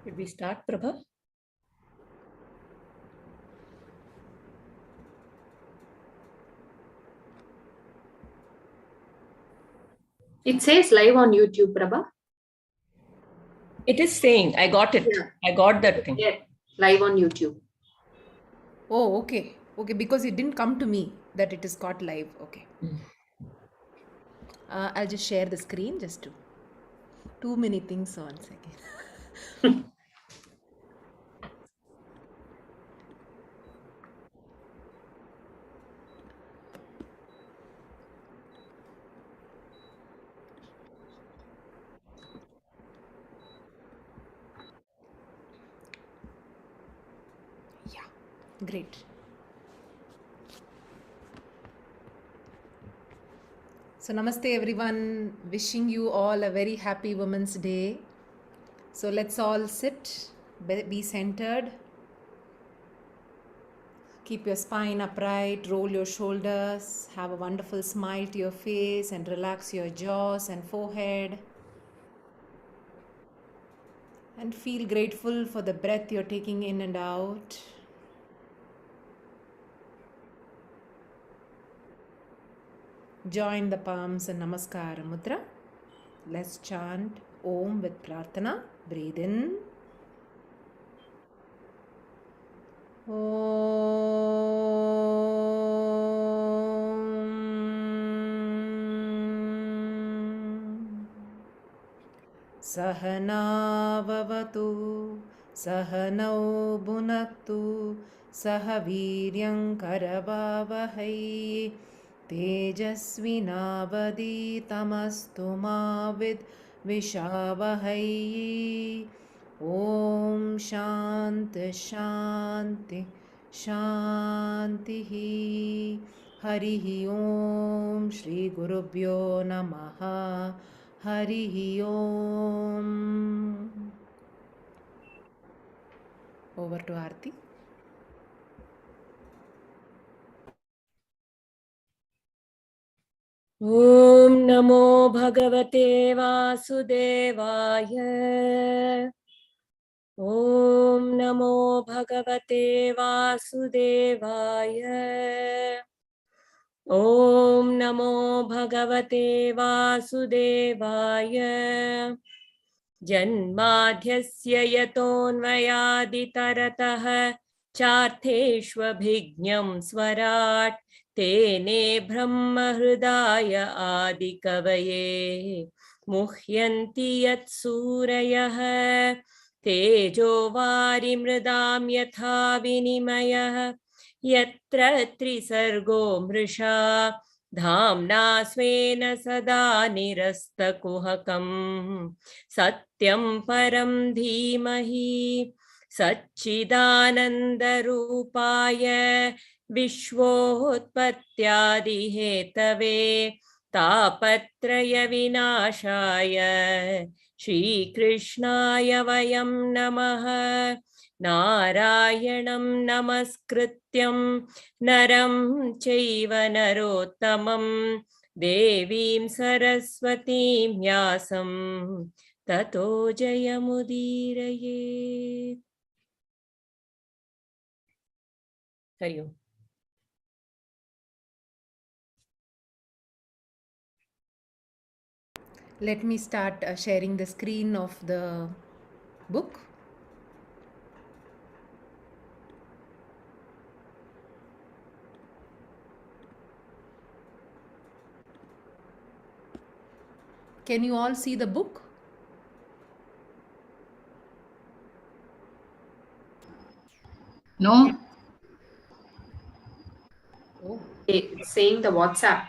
Should we start, Prabha? It says live on YouTube, Prabha. It is saying, I got it. Yeah. I got that thing. Yeah, live on YouTube. Oh, okay. Okay, because it didn't come to me that it is got live. Okay. I'll just share the screen just to. Too many things on second. Yeah, great. So, namaste everyone. Wishing you all a very happy Women's Day. So, let's all sit, be centered. Keep your spine upright, roll your shoulders, have a wonderful smile to your face, and relax your jaws and forehead. And feel grateful for the breath you're taking in and out. Join the palms and Namaskara Mudra. Let's chant Om with Prarthana. Breathe in. Om. Sahana Vavatu, Sahanau Bhunaktu, Sahaviryam Karavavahai, Tejasvinavaditamastu ma vidvishavahai. Om Shanti Shanti Shantihi. Harihi Om Shri Gurubhyo Namaha. Harihi Om. Over to Aarti. Om Namo Bhagavate Vasudevaya. Om Namo Bhagavate Vasudevaya. Om Namo Bhagavate Vasudevaya. Janmadhyasya yatonvayaditaratah chartheshvabhigyam swarat tene brahmahridaya adikavaye muhyanti yat surayah tejo varimridam yatha vinimayah yatra trisargo mrisha धाम्ना स्वेन सदा निरस्तकुहकम् सत्यं परं धीमहि सच्चिदानन्दरूपाय विश्वोत्पत्त्यादिहेतवे तापत्रयविनाशाय श्रीकृष्णाय वयं नमः नारायणं नमस्कृत्यं नरं चैव नरोत्तमं देवीं सरस्वतीं व्यासं ततो जयमुदीरयेत्. हरि ओम्. Let me start sharing the screen of the book. Can you all see the book? No. Oh. It's saying the WhatsApp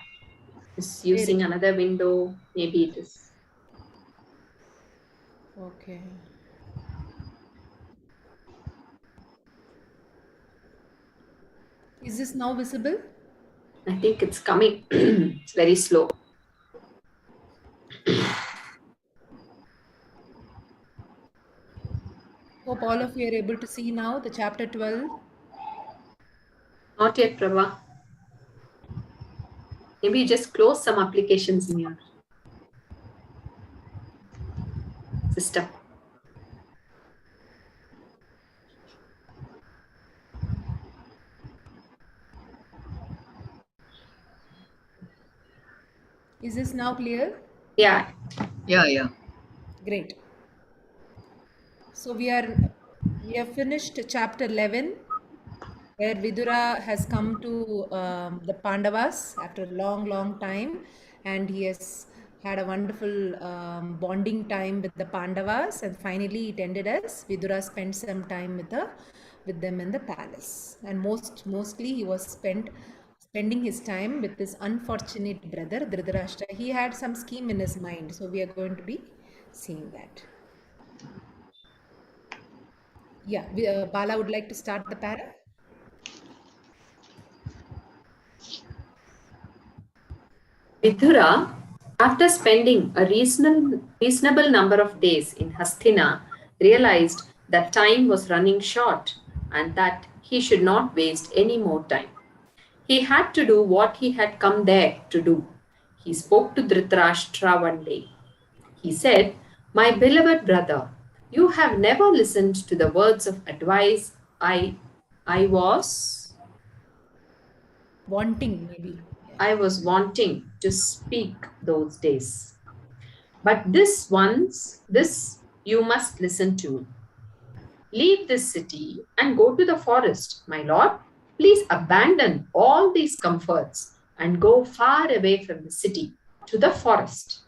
is using another window. Maybe it is. Okay. Is this now visible? I think it's coming. It's very slow. Hope all of you are able to see now the chapter 12. Not yet, Prabha. Maybe you just close some applications in your system. Is this now clear? Yeah. Yeah. Great. So we have finished chapter 11, where Vidura has come to the Pandavas after a long, long time, and he has had a wonderful bonding time with the Pandavas, and finally it ended as Vidura spent some time with them in the palace, and mostly he was spending his time with this unfortunate brother Dhritarashtra. He had some scheme in his mind, so we are going to be seeing that. Yeah, Bala would like to start the para. Vidura, after spending a reasonable number of days in Hastina, realized that time was running short and that he should not waste any more time. He had to do what he had come there to do. He spoke to Dhritarashtra one day. He said, "My beloved brother, you have never listened to the words of advice I was Wanting, maybe. Yeah. I was wanting to speak those days. But this you must listen to. Leave this city and go to the forest, my lord. Please abandon all these comforts and go far away from the city to the forest."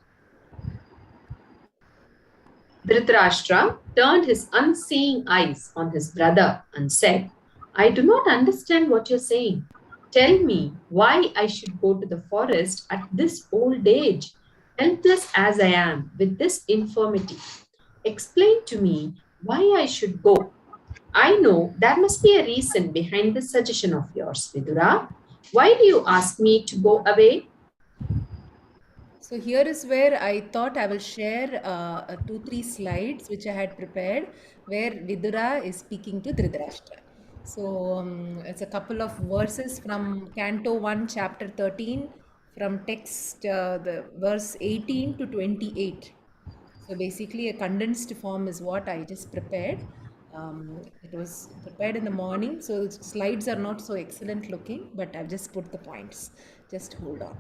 Dhritarashtra turned his unseeing eyes on his brother and said, "I do not understand what you're saying. Tell me why I should go to the forest at this old age, helpless as I am with this infirmity. Explain to me why I should go. I know there must be a reason behind this suggestion of yours, Vidura. Why do you ask me to go away?" So here is where I thought I will share 2-3 slides which I had prepared, where Vidura is speaking to Dhritarashtra. So it's a couple of verses from Canto 1, chapter 13, from text the verse 18 to 28. So basically, a condensed form is what I just prepared. It was prepared in the morning, so the slides are not so excellent looking, but I've just put the points. Just hold on.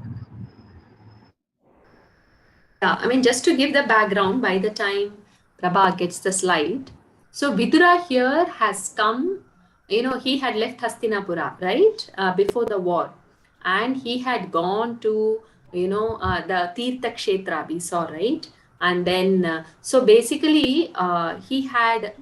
Yeah, I mean, just to give the background, by the time Prabha gets the slide, so Vidura here has come, he had left Hastinapura, right, before the war. And he had gone to, the Tirtha Kshetra, we saw, right? And then, so basically, he had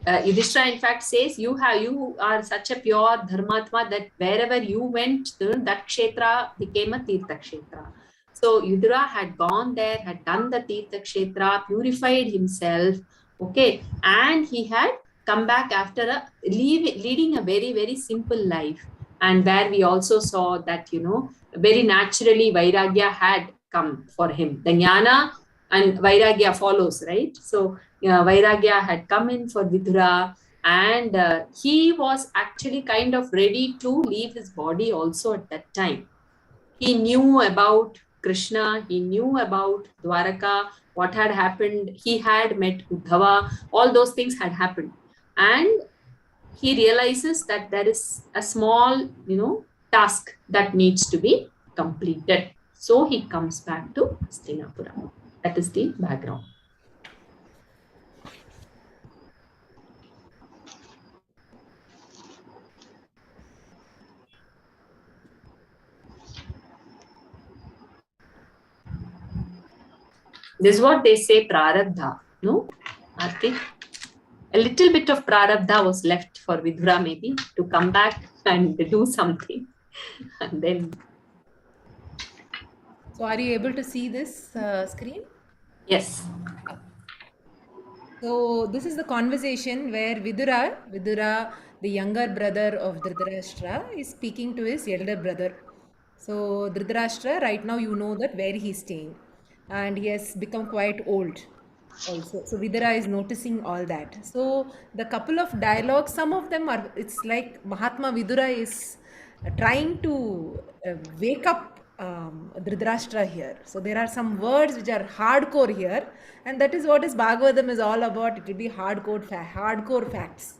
Yudhishthira in fact says, you are such a pure dharmatma that wherever you went, that kshetra became a tirtha kshetra. So Yudhira had gone there, had done the tirtha kshetra, purified himself, okay, and he had come back after leading a very, very simple life. And where we also saw that, very naturally Vairagya had come for him. The jnana and Vairagya follows, right? So Vairagya had come in for Vidura, and he was actually kind of ready to leave his body also at that time. He knew about Krishna, he knew about Dwaraka, what had happened. He had met Uddhava, all those things had happened. And he realizes that there is a small, task that needs to be completed. So he comes back to Hastinapura. That is the background. This is what they say prarabdha, no? Arti? A little bit of prarabdha was left for Vidura maybe to come back and do something. And then. So are you able to see this screen? Yes. So this is the conversation where Vidura, the younger brother of Dhritarashtra, is speaking to his elder brother. So Dhritarashtra, right now you know that where he's staying, and he has become quite old also. So Vidura is noticing all that. So the couple of dialogues, some of them are, it's like Mahatma Vidura is trying to wake up Dhritarashtra here. So there are some words which are hardcore here, and that is what is Bhagavatam is all about. It will be hardcore facts.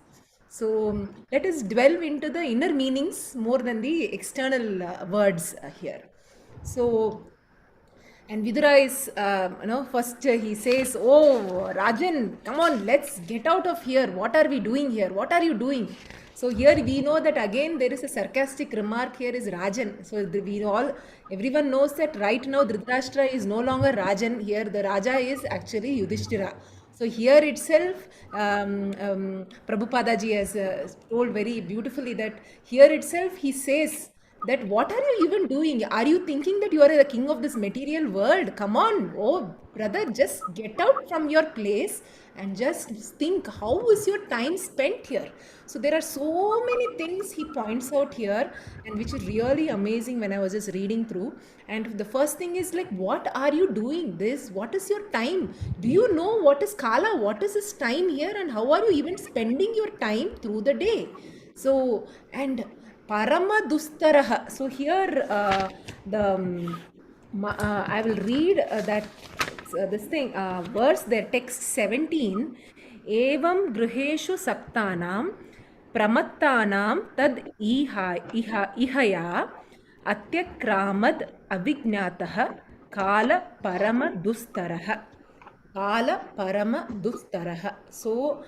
So let us delve into the inner meanings more than the external words here. So And Vidura is, first he says, "Oh, Rajan, come on, let's get out of here. What are we doing here? What are you doing?" So here we know that again there is a sarcastic remark here is Rajan. So everyone knows that right now Dhritarashtra is no longer Rajan. Here the Raja is actually Yudhishthira. So here itself, Prabhupada ji has told very beautifully that here itself he says that what are you even doing? Are you thinking that you are the king of this material world? Come on, oh brother, just get out from your place and just think how is your time spent here. So there are so many things he points out here, and which is really amazing when I was just reading through. And the first thing is like, what are you doing this? What is your time? Do you know what is kala? What is this time here, and how are you even spending your time through the day? So, and Parama Dustaraha. So here I will read that this thing verse there, text 17. Evam Gruheshu Saptanam Pramattanam Tad Ihaya Atyakramad Avignataha Kala Parama Dustaraha. Kala Parama Dustaraha. So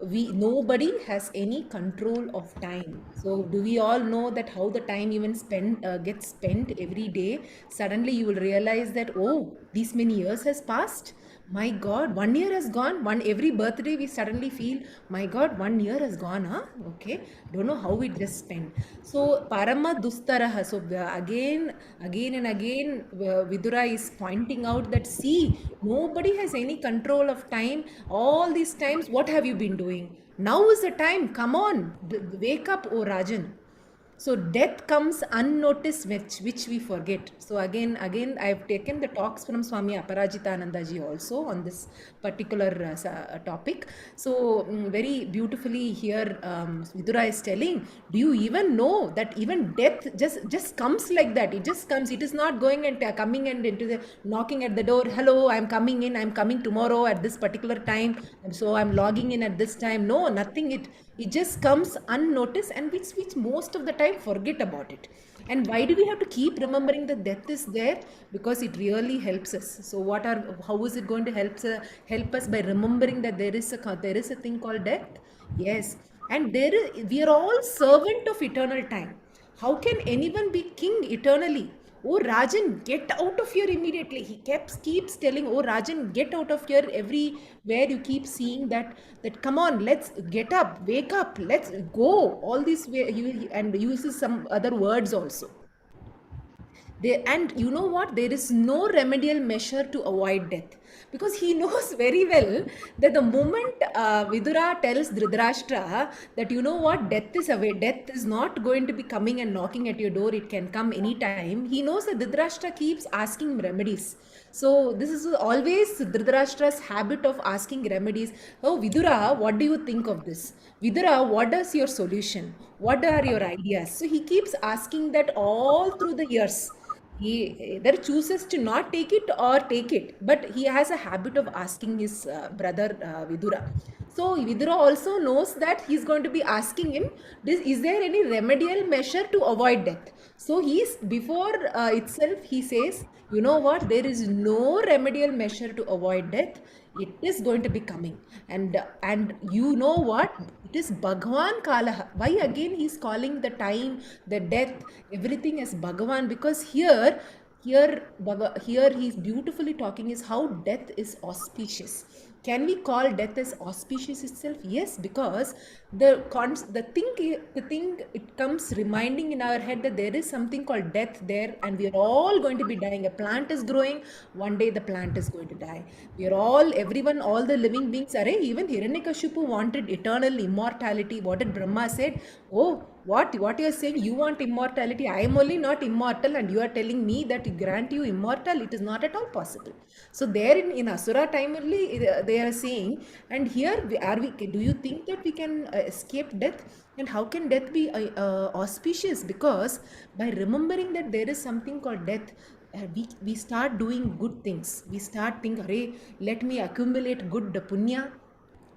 we nobody has any control of time. So do we all know that how the time even gets spent every day? Suddenly you will realize that, oh, these many years has passed. My God, 1 year has gone. Every birthday we suddenly feel, my God, 1 year has gone, huh? Okay, don't know how we just spent. So Parama Dustaraha. So again and again, Vidura is pointing out that, see, nobody has any control of time. All these times, what have you been doing? Now is the time. Come on, wake up, O Rajan. So death comes unnoticed, which we forget. So again, I've taken the talks from Swami Aparajitananda ji also on this particular topic. So very beautifully here, Vidura is telling, do you even know that even death just comes like that? It just comes. It is not going and coming and into the knocking at the door. Hello, I'm coming in. I'm coming tomorrow at this particular time. And so I'm logging in at this time. No, nothing. It just comes unnoticed, and which most of the time forget about it. And why do we have to keep remembering that death is there? Because it really helps us. So how is it going to help us by remembering that there is a thing called death? Yes. And we are all servant of eternal time. How can anyone be king eternally? Oh Rajan, get out of here immediately. He keeps telling, oh Rajan, get out of here. Everywhere you keep seeing that come on, let's get up, wake up, let's go. All these and uses some other words also. And you know what? There is no remedial measure to avoid death, because he knows very well that the moment Vidura tells Dhritarashtra that, you know what, death is not going to be coming and knocking at your door, it can come anytime. He knows that Dhritarashtra keeps asking remedies. So this is always Dhritarashtra's habit of asking remedies. Oh Vidura, what do you think of this? Vidura, what is your solution? What are your ideas? So he keeps asking that all through the years. He either chooses to not take it or take it, but he has a habit of asking his brother Vidura. So Vidura also knows that he's going to be asking him, is there any remedial measure to avoid death? So before itself he says, you know what, there is no remedial measure to avoid death. It is going to be coming, and you know what, it is Bhagavan Kalaha. Why again he's calling the time, the death, everything as Bhagavan? Because here he's beautifully talking is how death is auspicious. Can we call death as auspicious itself? Yes, because the thing it comes reminding in our head that there is something called death there, and we are all going to be dying. A plant is growing, one day the plant is going to die. We are all the living beings. Even Hiranyakashipu wanted eternal immortality. What did Brahma said? Oh, what you are saying, you want immortality? I am only not immortal, and you are telling me that to grant you immortal, it is not at all possible. So there in Asura time only they are saying, and here do you think that we can escape death? And how can death be auspicious? Because by remembering that there is something called death, we start doing good things. We start thinking, let me accumulate good punya,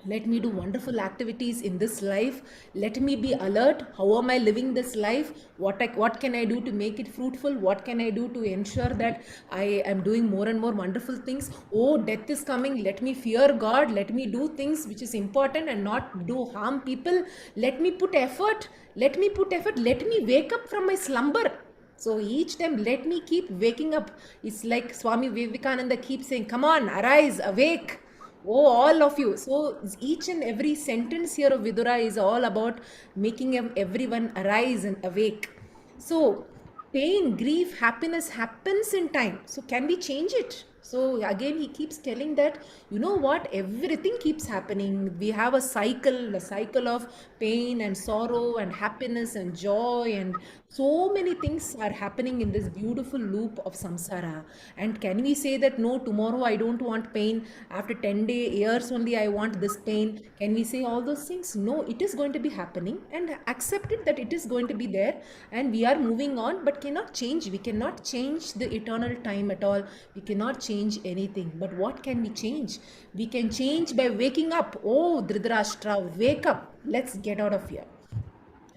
Let me do wonderful activities in this life. Let me be alert. How am I living this life? What can I do to make it fruitful? What can I do to ensure that I am doing more and more wonderful things? Oh, death is coming. Let me fear God. Let me do things which is important and not do harm people. Let me put effort. Let me put effort. Let me wake up from my slumber. So each time, let me keep waking up. It's like Swami Vivekananda keeps saying, come on, arise, awake. Oh, all of you. So each and every sentence here of Vidura is all about making everyone arise and awake. So pain, grief, happiness happens in time. So can we change it? So again, he keeps telling that, you know what, everything keeps happening. We have a cycle of pain and sorrow and happiness and joy, and so many things are happening in this beautiful loop of samsara. And can we say that no, tomorrow I don't want pain, after 10 years only I want this pain? Can we say all those things? No, it is going to be happening, and accept it that it is going to be there, and we are moving on, but cannot change. We cannot change the eternal time at all. We cannot change anything. But what can we change? We can change by waking up. Oh, Dhritarashtra, wake up. Let's get out of here.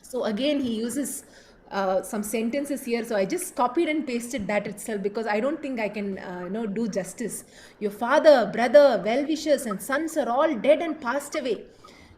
So again, he uses some sentences here. So I just copied and pasted that itself, because I don't think I can do justice. Your father, brother, well-wishers and sons are all dead and passed away.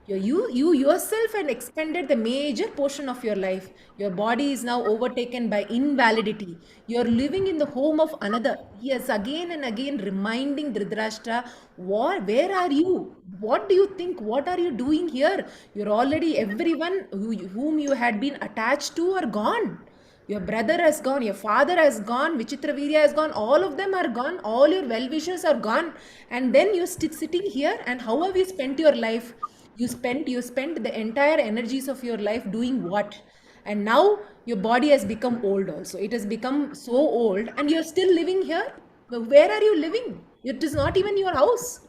You yourself have expended the major portion of your life. Your body is now overtaken by invalidity. You are living in the home of another. He is again and again reminding Dhritarashtra, where are you? What do you think? What are you doing here? You're already, everyone whom you had been attached to are gone. Your brother has gone, your father has gone, Vichitravirya has gone, all of them are gone, all your well-wishers are gone. And then you're sitting here, and how have you spent your life? You spent the entire energies of your life doing what? And now your body has become old also. It has become so old, and you're still living here. Where are you living? It is not even your house.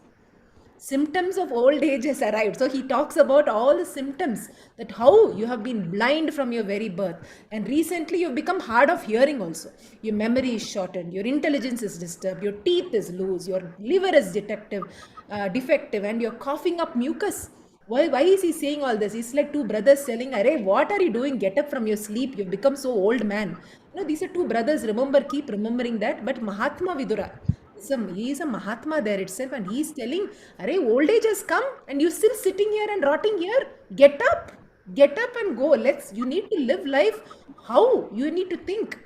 Symptoms of old age has arrived. So he talks about all the symptoms, that how you have been blind from your very birth, and recently you've become hard of hearing also. Your memory is shortened, your intelligence is disturbed, your teeth is loose, your liver is defective, and you're coughing up mucus. Why is he saying all this? It's like two brothers telling, Arey, what are you doing? Get up from your sleep. You've become so old, man. These are two brothers. Keep remembering that. But Mahatma Vidura, he is a Mahatma there itself, and he is telling, Arey, old age has come and you're still sitting here and rotting here. Get up. Get up and go. You need to live life. How? You need to think.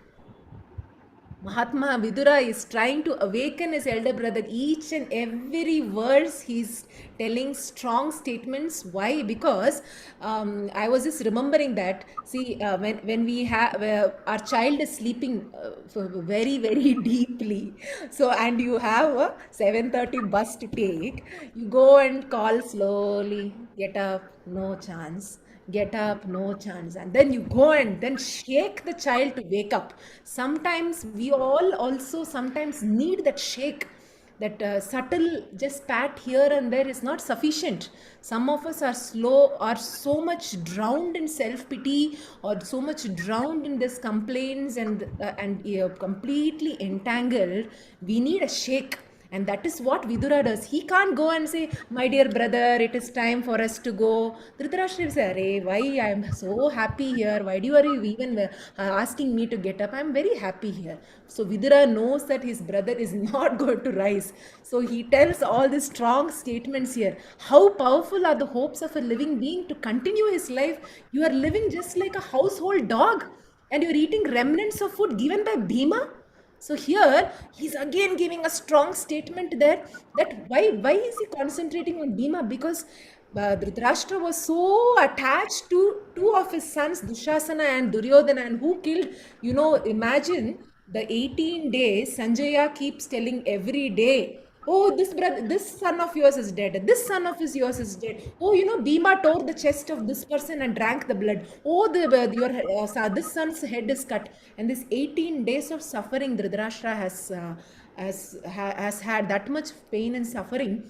Mahatma Vidura is trying to awaken his elder brother. Each and every verse he's telling strong statements. Why? Because I was just remembering that, see, when we have our child is sleeping very, very deeply, so, and you have a 7:30 bus to take, you go and call slowly, get up, no chance. Get up, no chance. And then you go and then shake the child to wake up. Sometimes we all also sometimes need that shake. That subtle just pat here and there is not sufficient. Some of us are so much drowned in self-pity, or so much drowned in this complaints, and completely entangled. We need a shake. And that is what Vidura does. He can't go and say, my dear brother, it is time for us to go. Dhritarashtra will say, Arey, why? I am so happy here. Why are you even asking me to get up? I am very happy here. So Vidura knows that his brother is not going to rise. So he tells all these strong statements here. How powerful are the hopes of a living being to continue his life? You are living just like a household dog, and you are eating remnants of food given by Bhima. So here he's again giving a strong statement there, that why is he concentrating on Bhima? Because Dhritarashtra was so attached to two of his sons, Dushasana and Duryodhana, and who killed, imagine the 18 days Sanjaya keeps telling every day, oh, this son of yours is dead. This son of yours is dead. Oh, Bhima tore the chest of this person and drank the blood. Oh, this son's head is cut. And this 18 days of suffering, Dhritarashtra has had that much pain and suffering.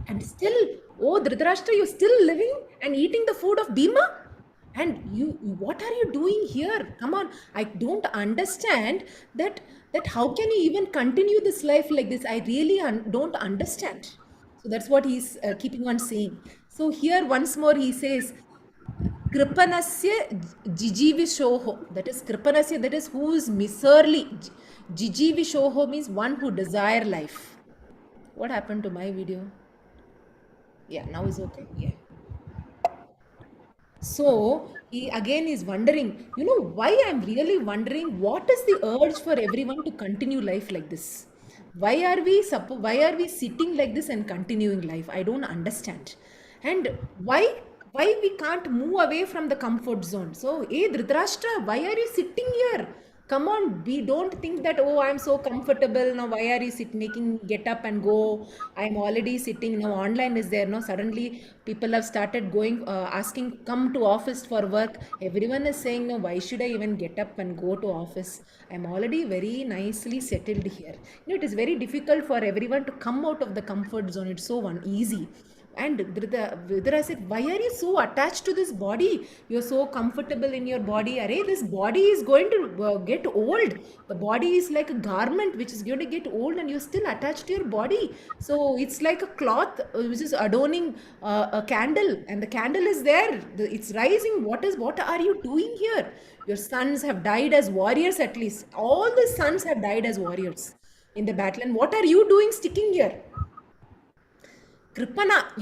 And still, oh, Dhritarashtra, you're still living and eating the food of Bhima? And what are you doing here? Come on, I don't understand that how can you even continue this life like this? I really don't understand. So that's what he's keeping on saying. So here once more he says, Kripanasya jijivishoho. That is Kripanasya, that is who is miserly. Jijivishoho means one who desire life. What happened to my video? Yeah, now is okay. Yeah. So he again is wondering, why I'm really wondering what is the urge for everyone to continue life like this? Why are we sitting like this and continuing life? I don't understand. And why we can't move away from the comfort zone? So, Dhritarashtra, why are you sitting here? Come on, we don't think that, oh, I'm so comfortable now. Why are you making get up and go? I'm already sitting now. Online is there. No, suddenly people have started going, asking, come to office for work. Everyone is saying, no, why should I even get up and go to office? I'm already very nicely settled here. It is very difficult for everyone to come out of the comfort zone. It's so uneasy. And Vidura said, why are you so attached to this body? You're so comfortable in your body. Array, this body is going to get old. The body is like a garment which is going to get old and you're still attached to your body. So it's like a cloth which is adorning a candle, and the candle is there. It's rising. What are you doing here? Your sons have died as warriors, at least. All the sons have died as warriors in the battle. And what are you doing sticking here? Kripana,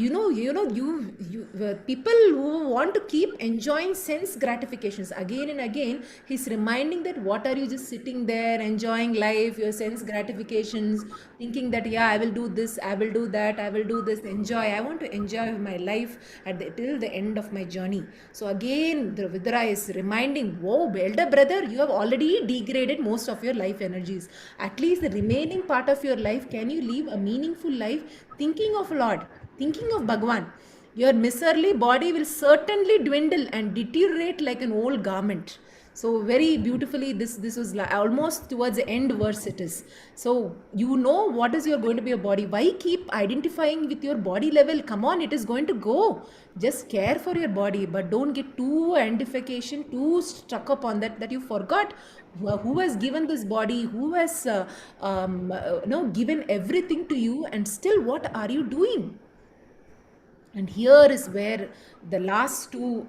people who want to keep enjoying sense gratifications again and again, he's reminding that what are you just sitting there enjoying life, your sense gratifications, thinking that, yeah, I will do this, I will do that, I will do this, enjoy. I want to enjoy my life till the end of my journey. So again, the Vidura is reminding, whoa, elder brother, you have already degraded most of your life energies. At least the remaining part of your life, can you live a meaningful life thinking of Lord, thinking of Bhagavan? Your miserly body will certainly dwindle and deteriorate like an old garment. So very beautifully, this was almost towards the end verse it is. So what is going to be your body. Why keep identifying with your body level? Come on, it is going to go. Just care for your body, but don't get too identification, too stuck up on that you forgot who has given this body, who has given everything to you, and still what are you doing? And here is where the last two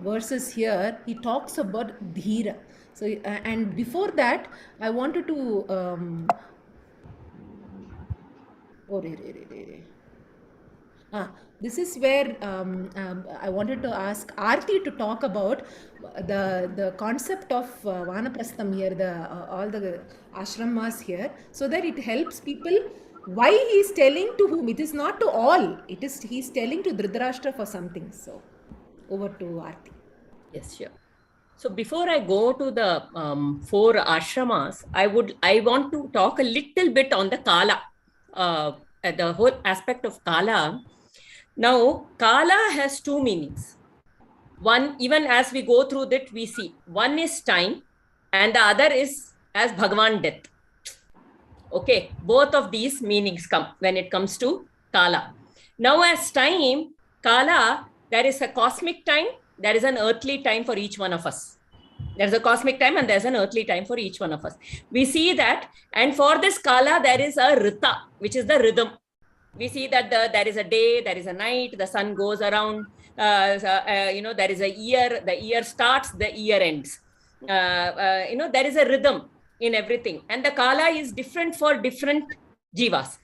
verses here, he talks about dhira. So, and before that, I wanted to. This is where I wanted to ask Aarti to talk about the concept of Vanaprastham here, all the ashramas here, so that it helps people. Why he is telling to whom? It is not to all. He is telling to Dhritarashtra for something. So, over to Aarti. Yes, sure. So before I go to the 4 ashramas, I want to talk a little bit on the Kala, the whole aspect of Kala. Now, Kala has 2 meanings. One, even as we go through that, we see one is time and the other is as Bhagavan death. Okay, both of these meanings come when it comes to Kala. Now, as time, Kala, there is a cosmic time, there is an earthly time for each one of us. There's a cosmic time and there's an earthly time for each one of us. We see that, and for this Kala, there is a Rita, which is the rhythm. We see that there is a day, there is a night, the sun goes around, there is a year, the year starts, the year ends. There is a rhythm in everything. And the Kala is different for different jivas.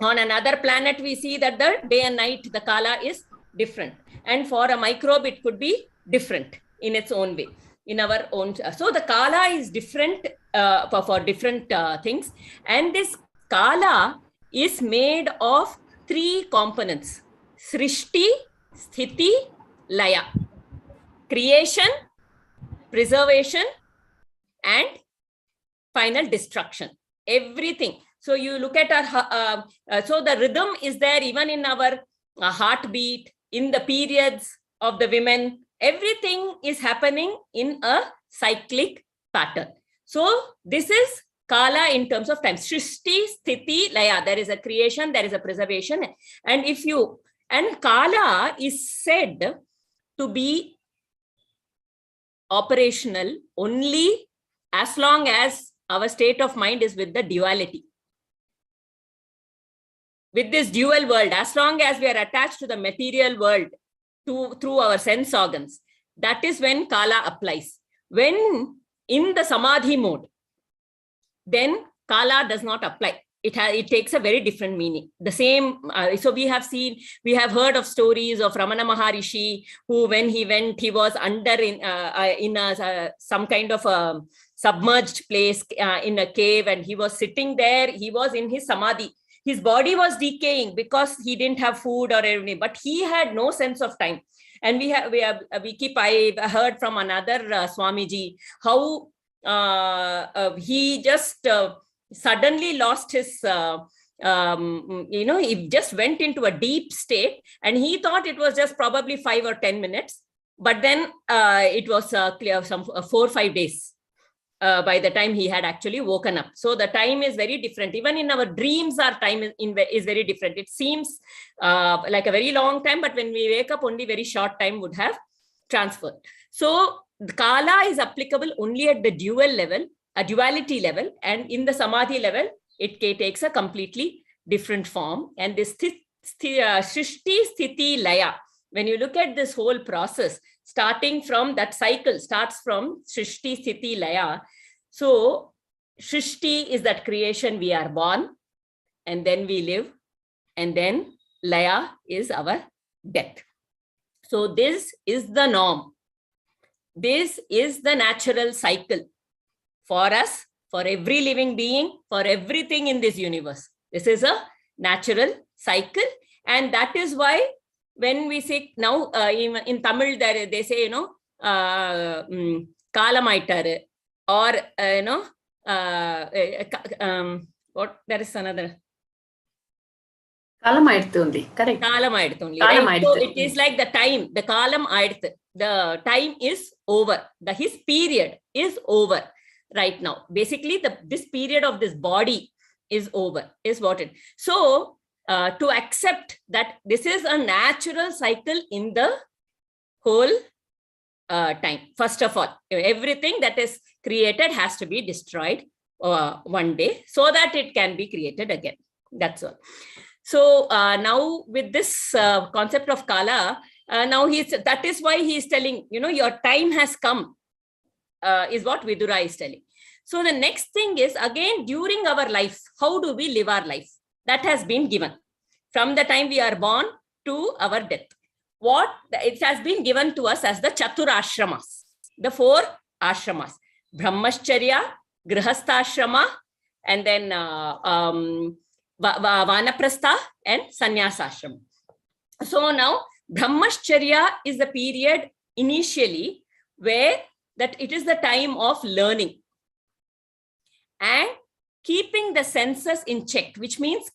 On another planet, we see that the day and night, the Kala is different. And for a microbe, it could be different in its own way, in our own. So the Kala is different for different things. And this Kala is made of 3 components: Srishti, Sthiti, Laya. Creation, preservation, and final destruction. Everything. So you look at our, so the rhythm is there even in our heartbeat, in the periods of the women. Everything is happening in a cyclic pattern. So this is Kala in terms of time. Srishti, Sthiti, Laya. There is a creation, there is a preservation. And Kala is said to be operational only as long as our state of mind is with the duality. with this dual world, as long as we are attached to the material world through our sense organs, that is when Kala applies. When in the Samadhi mode, then Kala does not apply. It takes a very different meaning. The same, so we have heard of stories of Ramana Maharishi, who when he went, he was under in some kind of a submerged place in a cave, and he was sitting there. He was in his Samadhi. His body was decaying because he didn't have food or anything, but he had no sense of time. And I heard from another Swamiji how he just suddenly lost his, he just went into a deep state, and he thought it was just probably 5 or 10 minutes. But then it was clear some 4 or 5 days by the time he had actually woken up. So the time is very different. Even in our dreams, our time is very different. It seems like a very long time, but when we wake up, only very short time would have transferred. So Kala is applicable only at the dual level, a duality level, and in the Samadhi level, it takes a completely different form. And this Srishti, Sthiti, Laya, when you look at this whole process, starting from that cycle, starts from Srishti, Sthiti, Laya. So Srishti is that creation, we are born, and then we live, and then Laya is our death. So this is the norm. This is the natural cycle for us, for every living being, for everything in this universe. This is a natural cycle. And that is why when we say now in Tamil, they say, Kalam aitaru, or, what, there is another. Kalam aidthu, correct. Kalam aidthu, right? So it is like the time, the Kalam aidthu, the time is over. His period is over right now. Basically, this period of this body is over, is what it. So to accept that this is a natural cycle in the whole time. First of all, everything that is created has to be destroyed one day so that it can be created again. That's all. So now with this concept of Kala, now that is why he is telling, your time has come, is what Vidura is telling. So the next thing is, again, during our life, how do we live our life? That has been given from the time we are born to our death. What it has been given to us as the Chaturashramas, the 4 ashramas: Brahmacharya, Grihasthashrama, and then Vanaprastha and Sannyasashrama. So now Brahmacharya is the period initially where that it is the time of learning and keeping the senses in check, which means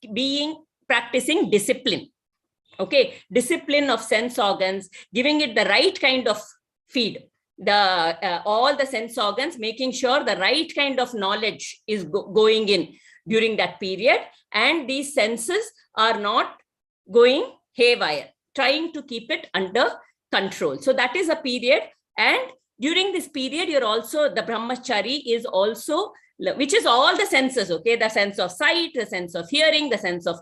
practicing discipline. Okay, discipline of sense organs, giving it the right kind of feed, all the sense organs, making sure the right kind of knowledge is going in during that period, and these senses are not going haywire, trying to keep it under control. So that is a period, and during this period, you're also, the brahmachari is also, which is all the senses, okay, the sense of sight, the sense of hearing, the sense of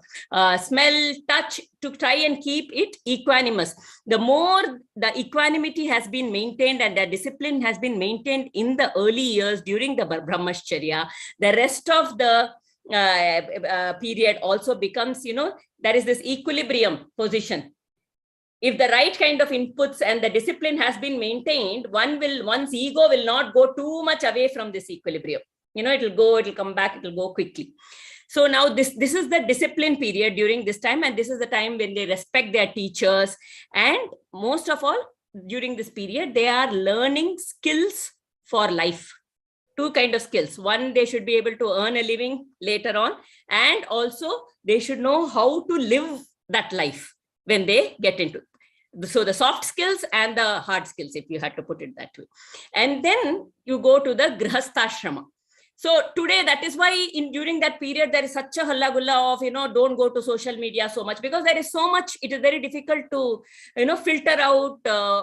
smell, touch, to try and keep it equanimous. The more the equanimity has been maintained and the discipline has been maintained in the early years during the brahmacharya, the rest of the period also becomes, there is this equilibrium position. If the right kind of inputs and the discipline has been maintained, one's ego will not go too much away from this equilibrium. It'll come back, it'll go quickly. So now this is the discipline period during this time, and this is the time when they respect their teachers. And most of all, during this period, they are learning skills for life. 2 kinds of skills. One, they should be able to earn a living later on, and also they should know how to live that life when they get into it. So the soft skills and the hard skills, if you had to put it that way. And then you go to the Grihasthashrama. So today, that is why during that period, there is such a halla gulla of, don't go to social media so much, because there is so much, it is very difficult to, filter out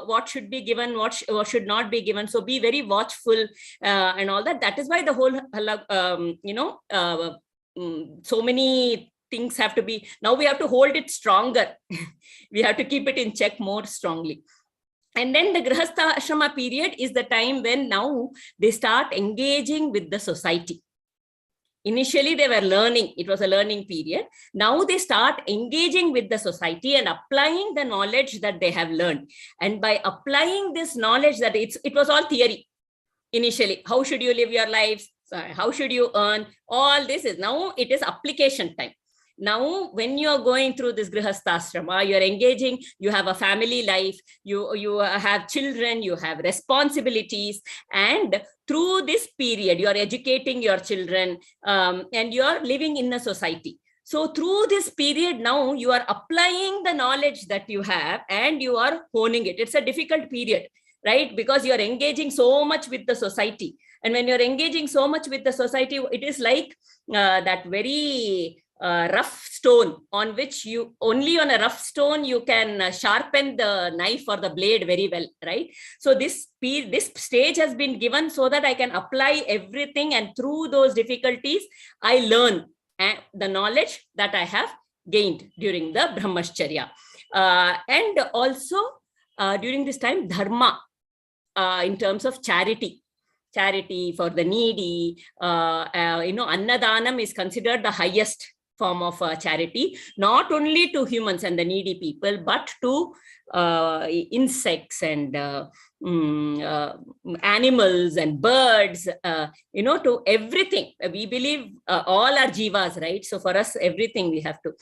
what should be given, what should not be given. So be very watchful and all that. That is why the whole, so many things have to be, now we have to hold it stronger. We have to keep it in check more strongly. And then the Grihastha Ashrama period is the time when now they start engaging with the society. Initially, they were learning. It was a learning period. Now they start engaging with the society and applying the knowledge that they have learned. And by applying this knowledge, that it was all theory initially. How should you live your lives? How should you earn? All this is now, it is application time. Now, when you're going through this Grihasthashrama, you're engaging, you have a family life, you have children, you have responsibilities, and through this period, you're educating your children, and you're living in a society. So through this period, now you are applying the knowledge that you have and you are honing it. It's a difficult period, right? Because you're engaging so much with the society. And when you're engaging so much with the society, it is like that very rough stone on which you, only on a rough stone you can sharpen the knife or the blade very well, right? So this stage has been given so that I can apply everything, and through those difficulties I learn the knowledge that I have gained during the Brahmacharya. And also during this time, dharma, in terms of charity for the needy, Annadanam is considered the highest form of charity, not only to humans and the needy people, but to insects and animals and birds, to everything. We believe all are jivas, right? So for us, everything we have to.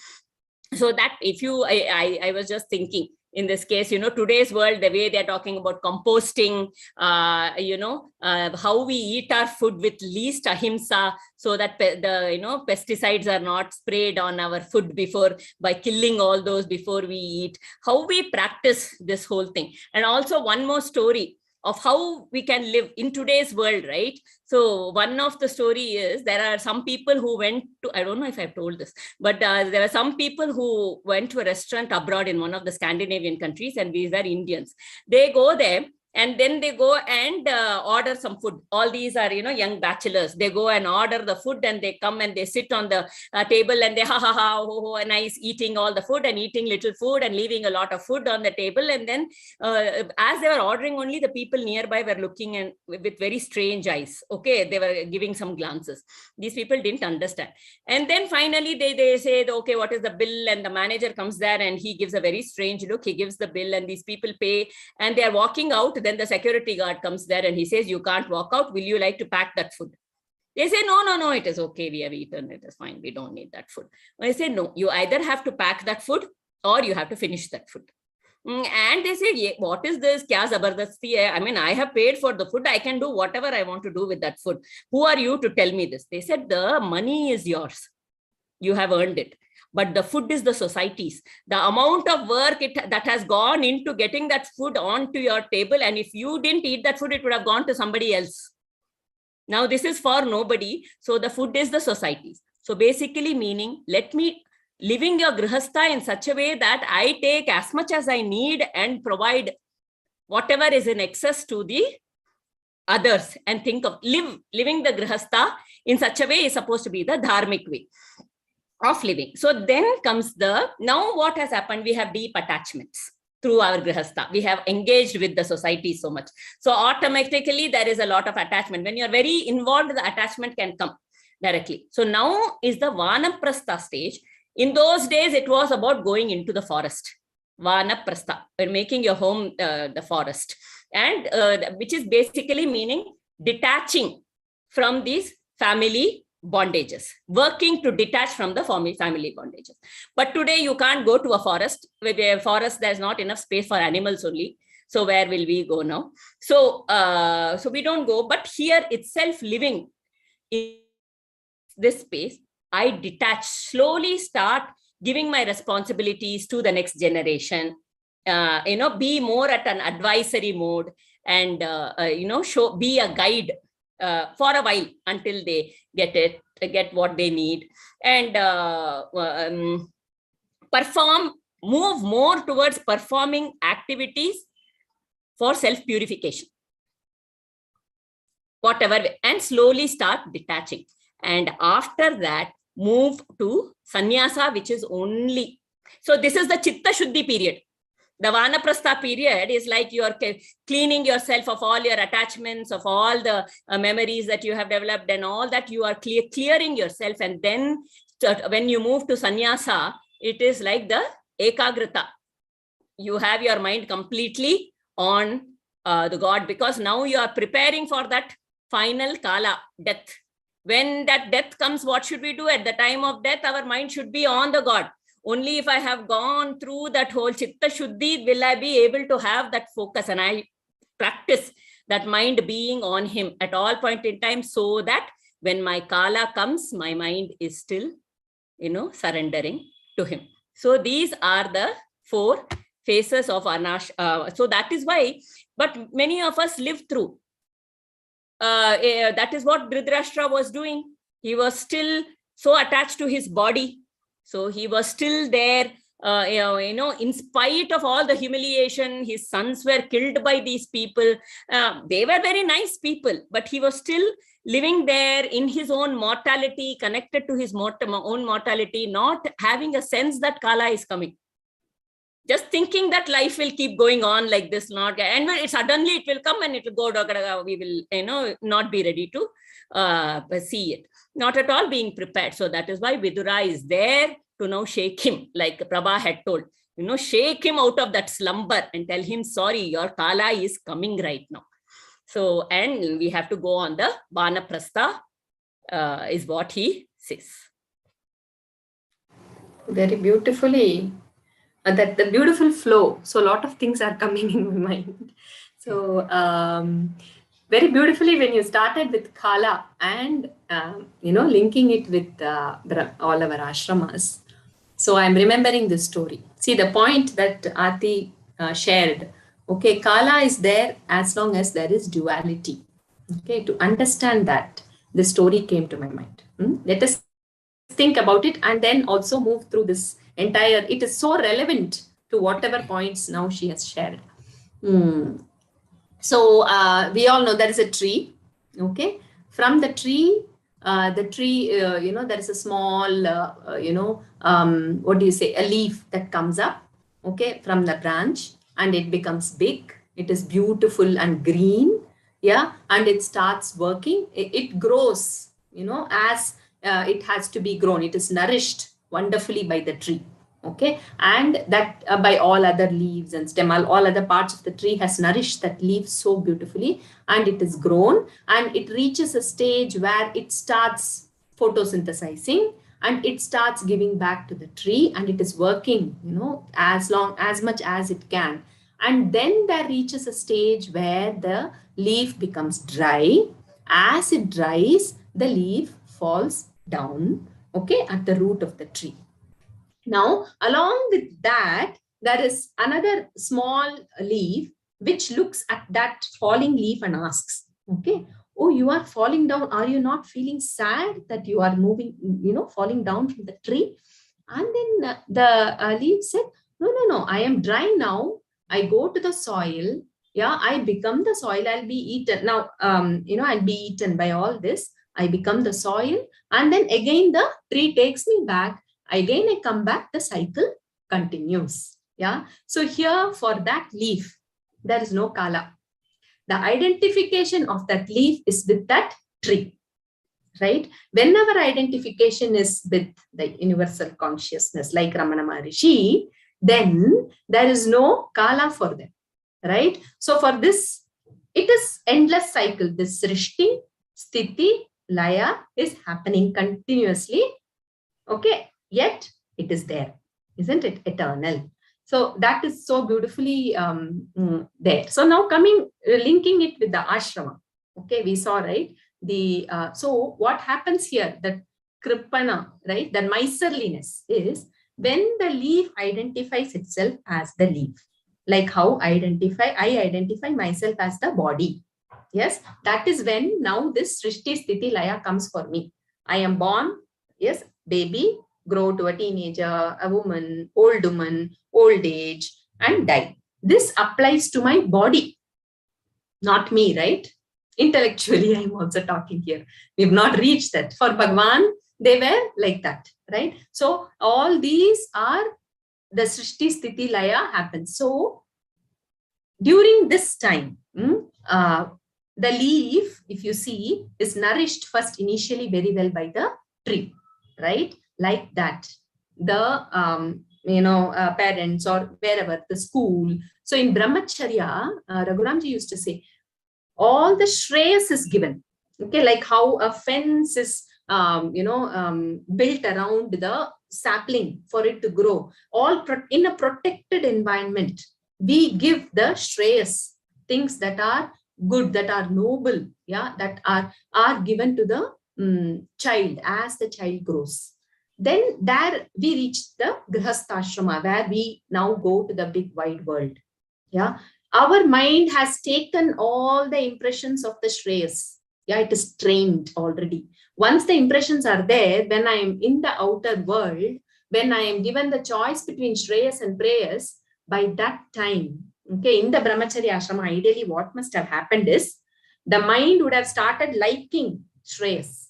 So that if you, I was just thinking, in this case, today's world, the way they're talking about composting, how we eat our food with least ahimsa, so that the pesticides are not sprayed on our food before, by killing all those before we eat, how we practice this whole thing. And also one more story of how we can live in today's world, right? So one of the story is, there are some people who went to, I don't know if I've told this, but there are some people who went to a restaurant abroad in one of the Scandinavian countries, and these are Indians. They go there, and then they go and order some food. All these are, young bachelors. They go and order the food, and they come and they sit on the table, and they nice, eating all the food and eating little food and leaving a lot of food on the table. And then as they were ordering, only the people nearby were looking and with very strange eyes. Okay, they were giving some glances. These people didn't understand. And then finally they say, okay, what is the bill? And the manager comes there and he gives a very strange look. He gives the bill, and these people pay, and they are walking out. Then the security guard comes there and he says, you can't walk out. Will you like to pack that food? They say, no, it is okay. We have eaten. It is fine. We don't need that food. I say, no, you either have to pack that food or you have to finish that food. And they say, what is this? Kya zabardasti hai? I mean, I have paid for the food. I can do whatever I want to do with that food. Who are you to tell me this? They said, the money is yours. You have earned it. But the food is the society's. The amount of work that has gone into getting that food onto your table, and if you didn't eat that food, it would have gone to somebody else. Now this is for nobody. So the food is the society's. So basically meaning, living your grihastha in such a way that I take as much as I need and provide whatever is in excess to the others, and think of living the grihastha in such a way is supposed to be the dharmic way of living. So then comes now what has happened, we have deep attachments through our grihastha. We have engaged with the society so much. So automatically there is a lot of attachment. When you're very involved, the attachment can come directly. So now is the vanaprastha stage. In those days, it was about going into the forest. Vanaprastha, we're making your home the forest. And which is basically meaning detaching from these family bondages, working to detach from the family bondages. But today you can't go to a forest. With a forest, there's not enough space for animals only. So where will we go now? So we don't go. But here itself, living in this space, I detach, slowly start giving my responsibilities to the next generation. Be more at an advisory mode, and be a guide for a while until they get what they need, and move more towards performing activities for self-purification, whatever, and slowly start detaching. And after that, move to sannyasa, which is only. So this is the chitta shuddhi period. The vanaprastha period is like you are cleaning yourself of all your attachments, of all the memories that you have developed and all that. You are clearing yourself. And then when you move to sannyasa, it is like the ekagrita. You have your mind completely on the God, because now you are preparing for that final kala, death. When that death comes, what should we do? At the time of death, our mind should be on the God. Only if I have gone through that whole chitta shuddhi will I be able to have that focus, and I practice that mind being on him at all point in time, so that when my kala comes, my mind is still, surrendering to him. So these are the 4 phases of Anash. So that is why, but many of us live through. That is what Dhritarashtra was doing. He was still so attached to his body. So he was still there, in spite of all the humiliation. His sons were killed by these people. They were very nice people, but he was still living there in his own mortality, connected to his own mortality, not having a sense that Kala is coming. Just thinking that life will keep going on like this, and suddenly it will come and it will go, we will, not be ready to see it. Not at all being prepared. So that is why Vidura is there to now shake him, like Prabha had told, shake him out of that slumber and tell him, sorry, your Kala is coming right now. So, and we have to go on the Vanaprastha, is what he says. Very beautifully. That the beautiful flow. So a lot of things are coming in my mind. So very beautifully when you started with Kala and linking it with all our ashramas. So I'm remembering this story. See the point that Aarti shared. Okay, Kala is there as long as there is duality. Okay, to understand that, the story came to my mind. Let us think about it and then also move through this entire. It is so relevant to whatever points now she has shared. So we all know there is a tree. Okay, from the tree, there is a small, what do you say, a leaf that comes up, okay, from the branch, and it becomes big. It is beautiful and green, yeah, and it starts working. It grows, as it has to be grown. It is nourished wonderfully by the tree. Okay, and that by all other leaves and stem, all other parts of the tree has nourished that leaf so beautifully, and it is grown, and it reaches a stage where it starts photosynthesizing, and it starts giving back to the tree, and it is working, as much as it can. And then there reaches a stage where the leaf becomes dry. As it dries, the leaf falls down, okay, at the root of the tree. Now, along with that, there is another small leaf which looks at that falling leaf and asks, okay, oh, you are falling down. Are you not feeling sad that you are moving, falling down from the tree? And then the leaf said, no, I am dry now. I go to the soil. Yeah, I become the soil. I'll be eaten. Now, I'll be eaten by all this. I become the soil. And then again, the tree takes me back. Again, I come back, the cycle continues. Yeah. So here for that leaf, there is no Kala. The identification of that leaf is with that tree, right? Whenever identification is with the universal consciousness, like Ramana Maharishi, then there is no Kala for them, right? So for this, it is endless cycle. This Srishti, Sthiti, Laya is happening continuously. Okay. Yet it is there, isn't it? Eternal. So that is so beautifully there. So now linking it with the ashrama. Okay, we saw, right? So what happens here? The kripana, right? The miserliness is when the leaf identifies itself as the leaf. Like how I identify myself as the body. Yes, that is when now this Srishti Sthiti Laya comes for me. I am born, yes, baby, grow to a teenager, a woman, old age, and die. This applies to my body, not me, right? Intellectually, I'm also talking here. We've not reached that. For Bhagavan, They were like that, right? So all these are the Srishti Sthiti Laya happens. So during this time, the leaf, if you see, is nourished first initially very well by the tree, right? Like that. The parents or wherever, the school. So in Brahmacharya, Raghuramji used to say, all the shreyas is given. Okay, like how a fence is built around the sapling for it to grow, all in a protected environment. We give the shreyas, things that are good, that are noble, yeah, that are given to the child as the child grows. Then there we reach the grihastha where we now go to the big wide world. Yeah, our mind has taken all the impressions of the Shreyas. Yeah, it is trained already. Once the impressions are there, when I am in the outer world, when I am given the choice between Shreyas and Preyas, by that time, okay, in the Brahmacharya Ashrama, ideally what must have happened is the mind would have started liking Shreyas.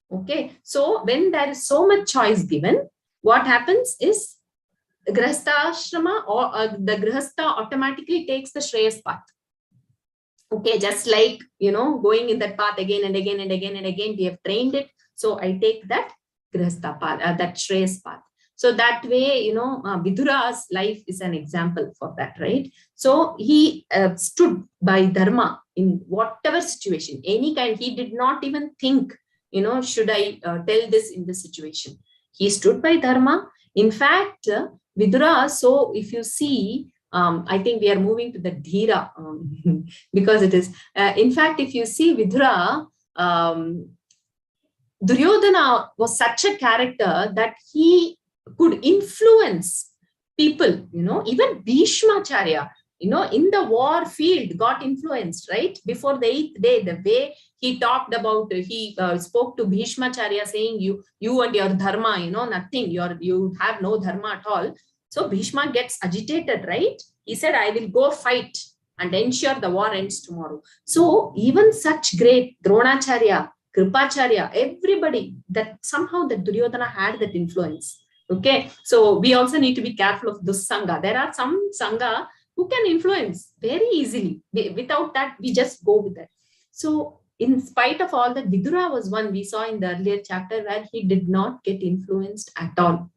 Okay, so when there is so much choice given, what happens is Grihastha Ashrama or the Grihastha automatically takes the Shreyas path. Okay, just like, going in that path again and again and again and again, we have trained it. So I take that Grihastha path, that Shreyas path. So that way, Vidura's life is an example for that, right? So he stood by Dharma in whatever situation, any kind. He did not even think, should I tell this in this situation? He stood by Dharma. In fact, Vidura, so if you see, I think we are moving to the Dhira because it is, in fact, if you see Vidura, Duryodhana was such a character that he could influence people, even Bhishmacharya, in the war field got influenced, right? Before the 8th day, the way he talked about, he spoke to Bhishmacharya saying, you and your dharma, nothing, you have no dharma at all. So Bhishma gets agitated, right? He said, I will go fight and ensure the war ends tomorrow. So even such great Dronacharya, Kripacharya, everybody, that somehow the Duryodhana had that influence. Okay, so we also need to be careful of this Sangha. There are some Sangha who can influence very easily. Without that, we just go with it. So in spite of all that, Vidura was one we saw in the earlier chapter where he did not get influenced at all,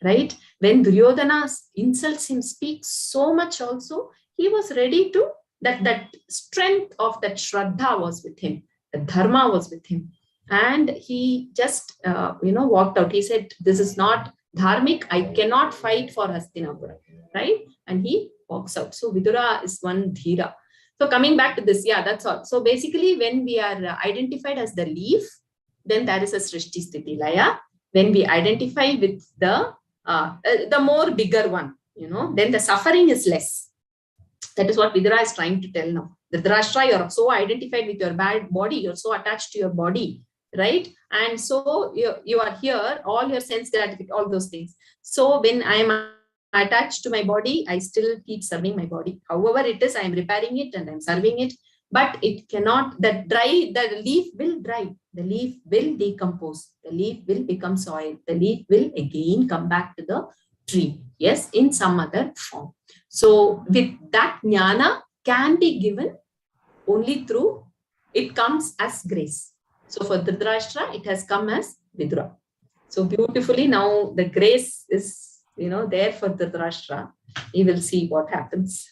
right? When Duryodhana insults him, speaks so much also, he was ready to, that strength of that Shraddha was with him, the Dharma was with him. And he just, walked out. He said, this is not dharmic, I cannot fight for Hastinapura, right? And he walks out. So Vidura is one Dhira. So coming back to this, yeah, that's all. So basically, when we are identified as the leaf, then there is a Srishti Sthiti Laya. When we identify with the more bigger one, then the suffering is less. That is what Vidura is trying to tell now. The Dhritarashtra, you're so identified with your bad body, you're so attached to your body, right? And so you are here, all your sense gratification, all those things. So when I am attached to my body, I still keep serving my body. However it is, I am repairing it and I'm serving it, but it cannot, the leaf will dry, the leaf will decompose, the leaf will become soil, the leaf will again come back to the tree, yes, in some other form. So with that jnana can be given only through, it comes as grace. So for Dhritarashtra, it has come as Vidura. So beautifully now the grace is, there for Dhritarashtra. You will see what happens.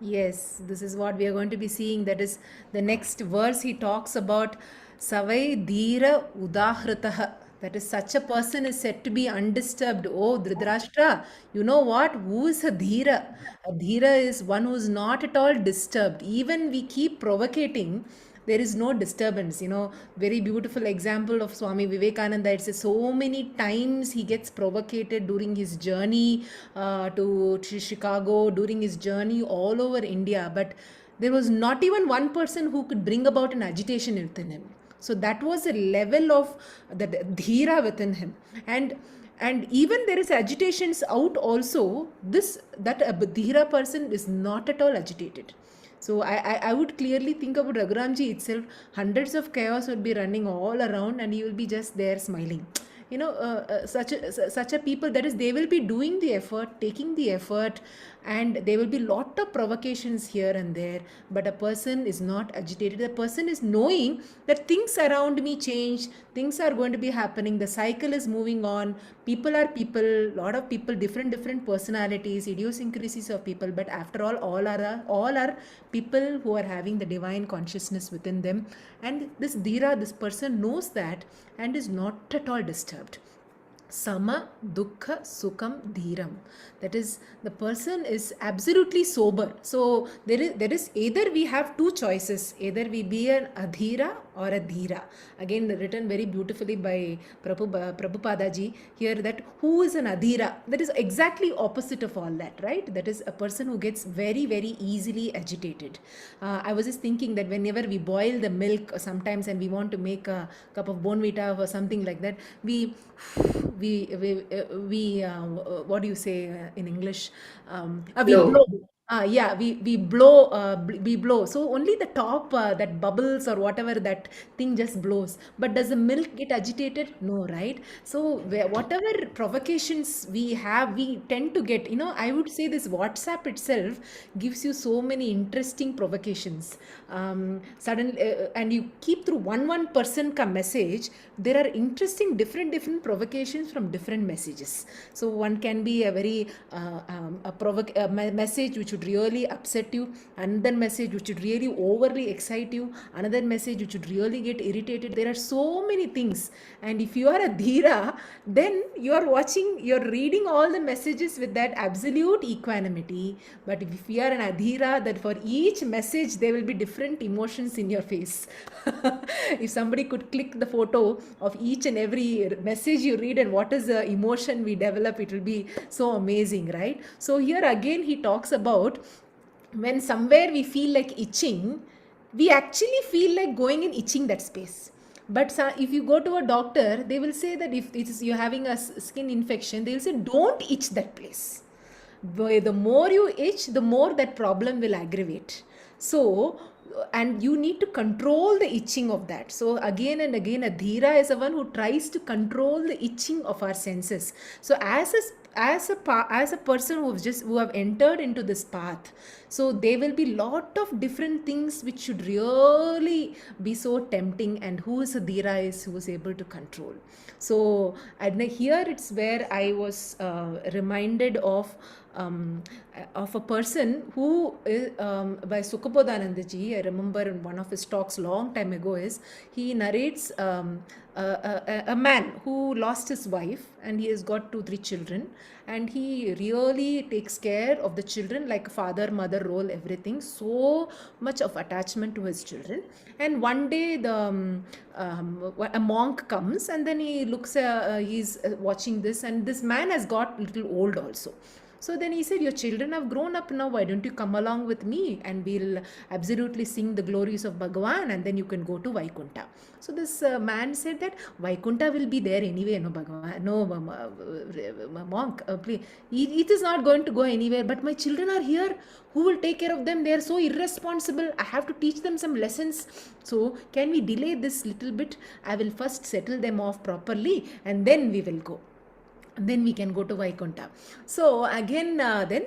Yes, this is what we are going to be seeing. That is the next verse. He talks about Savai Dhira Udahritah. That is, such a person is said to be undisturbed. Oh, Dhritarashtra, you know what? Who is a Dhira? A Dhira is one who is not at all disturbed. Even we keep provocating, there is no disturbance. Very beautiful example of Swami Vivekananda. It's so many times he gets provocated during his journey to Chicago, during his journey all over India, but there was not even one person who could bring about an agitation within him. So that was a level of the dhira within him. And even there is agitations out also, that a dhira person is not at all agitated. So I would clearly think about Raghuramji itself. Hundreds of chaos would be running all around, and he will be just there smiling. Such a people, that is, they will be doing the effort, taking the effort, and there will be lot of provocations here and there, but a person is not agitated. The person is knowing that things around me change, things are going to be happening, the cycle is moving on, people are people, lot of people, different personalities, idiosyncrasies of people, but after all are people who are having the divine consciousness within them. And this dhira, this person knows that and is not at all disturbed. Sama dukkha sukham dhiram, that is, the person is absolutely sober. So there is either we have two choices, either we be an adhira or a dhira. Again, written very beautifully by Prabhupada ji here, that who is an adhira, that is exactly opposite of all that, right? That is a person who gets very easily agitated. I was just thinking that whenever we boil the milk sometimes and we want to make a cup of bonvita or something like that, we what do you say in English? We Blow. blow. Yeah, we blow, we blow. So only the top, that bubbles or whatever, that thing just blows. But does the milk get agitated? No, right? So whatever provocations we have, we tend to get. I would say this WhatsApp itself gives you so many interesting provocations. Suddenly, and you keep through one person ka message, there are interesting different provocations from different messages. So one can be a very message which would really upset you, another message which would really overly excite you, another message which would really get irritated. There are so many things, and if you are a dhira, then you're reading all the messages with that absolute equanimity. But if you are an adhira, that for each message there will be different emotions in your face. If somebody could click the photo of each and every message you read and what is the emotion we develop, it will be so amazing, right? So here again he talks about when somewhere we feel like itching, we actually feel like going and itching that space. But if you go to a doctor, they will say that if you're having a skin infection, they will say don't itch that place. The more you itch, the more that problem will aggravate. So, and you need to control the itching of that. So again and again, a dhira is the one who tries to control the itching of our senses. So as a person who have entered into this path, so there will be lot of different things which should really be so tempting, and who is a dhira is who is able to control. So and here it's where I was reminded of a person who by Sukhabodhananda ji. I remember in one of his talks long time ago, is he narrates a man who lost his wife and he has got 2-3 children, and he really takes care of the children like father mother role, everything, so much of attachment to his children. And one day a monk comes, and then he looks he's watching this, and this man has got little old also. So then he said, your children have grown up now, why don't you come along with me and we'll absolutely sing the glories of Bhagavan, and then you can go to Vaikunta. So this man said that Vaikunta will be there anyway, no Bhagavan, no monk, please. It is not going to go anywhere, but my children are here. Who will take care of them? They are so irresponsible. I have to teach them some lessons. So can we delay this little bit? I will first settle them off properly and then we will go. Then we can go to Vaikunta. So again, then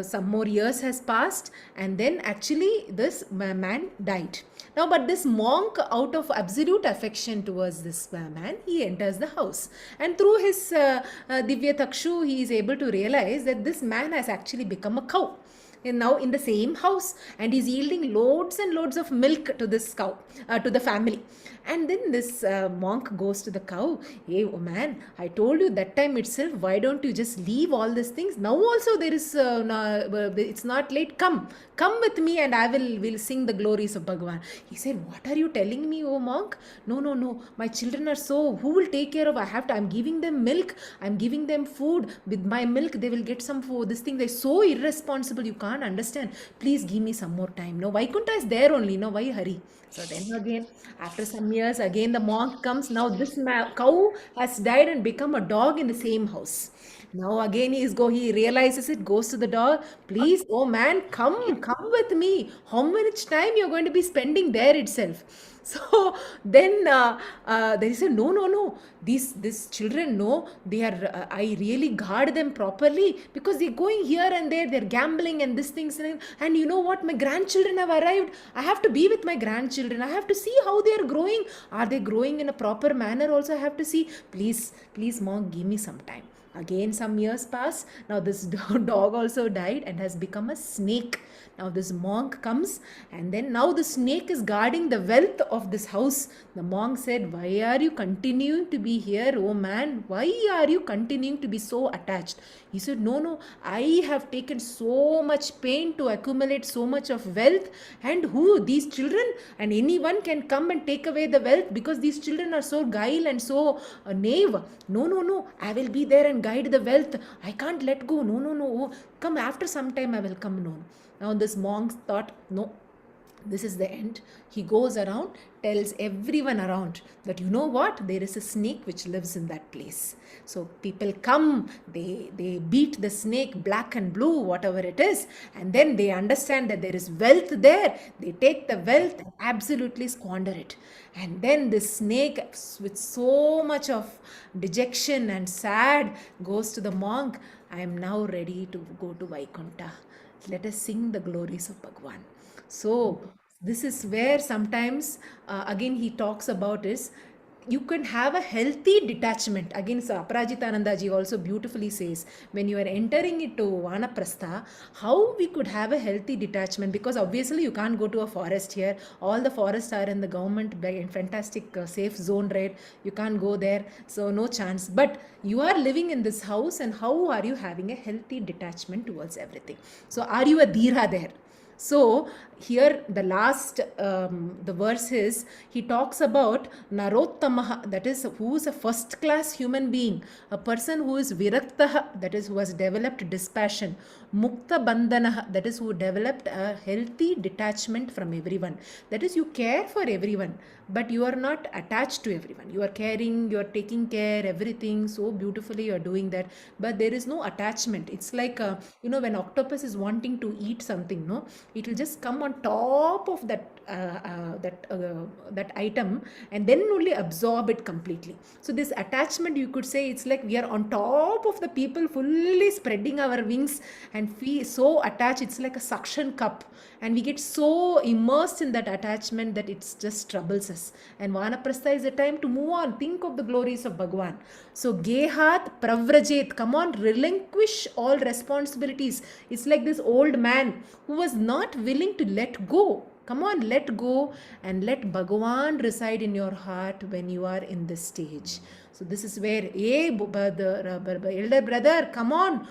some more years has passed, and then actually this man died. Now, but this monk, out of absolute affection towards this man, he enters the house, and through his Divya Takshu, he is able to realize that this man has actually become a cow. And now in the same house, and is yielding loads and loads of milk to this cow, to the family. And then this monk goes to the cow, hey, oh man, I told you that time itself, why don't you just leave all these things? Now also there is, it's not late, come with me and we'll sing the glories of Bhagavan. He said, what are you telling me, oh monk? No, my children are so, who will take care of, I'm giving them milk, I'm giving them food, with my milk they will get some food, this thing, they're so irresponsible, you can't understand, please give me some more time. No, Vaikuntha is there only, no, why hurry? So then again, after some years, again the monk comes. Now this cow has died and become a dog in the same house. Now again he realizes it, goes to the door. Please, oh man, come with me. How much time you're going to be spending there itself? So then they say, no. These children, no, they are. I really guard them properly because they're going here and there. They're gambling and these things. And you know what? My grandchildren have arrived. I have to be with my grandchildren. I have to see how they are growing. Are they growing in a proper manner? Also, I have to see. Please, mom, give me some time. Again, some years pass. Now this dog also died and has become a snake. Now this monk comes, and then now the snake is guarding the wealth of this house. The monk said, why are you continuing to be here, oh man? Why are you continuing to be so attached? He said, no, I have taken so much pain to accumulate so much of wealth, and these children, and anyone can come and take away the wealth because these children are so guile and so knave. No, I will be there and guide the wealth. I can't let go. No. Come after some time, I will come. No. Now this monk thought, no, this is the end. He goes around, tells everyone around that, you know what, there is a snake which lives in that place. So people come, they beat the snake black and blue, whatever it is, and then they understand that there is wealth there. They take the wealth and absolutely squander it. And then the snake, with so much of dejection and sad, goes to the monk, I am now ready to go to Vaikuntha. Let us sing the glories of Bhagavan. So this is where sometimes again he talks about is you can have a healthy detachment. Again, Aparajitananda ji also beautifully says, when you are entering into Vanaprastha, how we could have a healthy detachment, because obviously you can't go to a forest here. All the forests are in the government fantastic safe zone, right? You can't go there, so no chance. But you are living in this house, and how are you having a healthy detachment towards everything? So are you a dhira there? So here the last the verse is, he talks about Narottamaha, that is who is a first class human being, a person who is Viraktaha, that is who has developed dispassion, Mukta Bandhanaha, that is who developed a healthy detachment from everyone. That is, you care for everyone, but you are not attached to everyone. You are caring, you are taking care, everything so beautifully, you are doing that, but there is no attachment. It's like when octopus is wanting to eat something, no, it will just come on top of that item and then only absorb it completely. So this attachment, you could say, it's like we are on top of the people, fully spreading our wings and feel so attached. It's like a suction cup, and we get so immersed in that attachment that it just troubles us. And Vanaprastha is a time to move on, think of the glories of Bhagavan. So Gehat Pravrajet, come on, relinquish all responsibilities. It's like this old man who was not willing to let go. Come on, let go and let Bhagavan reside in your heart when you are in this stage. So this is where, the elder brother, come on,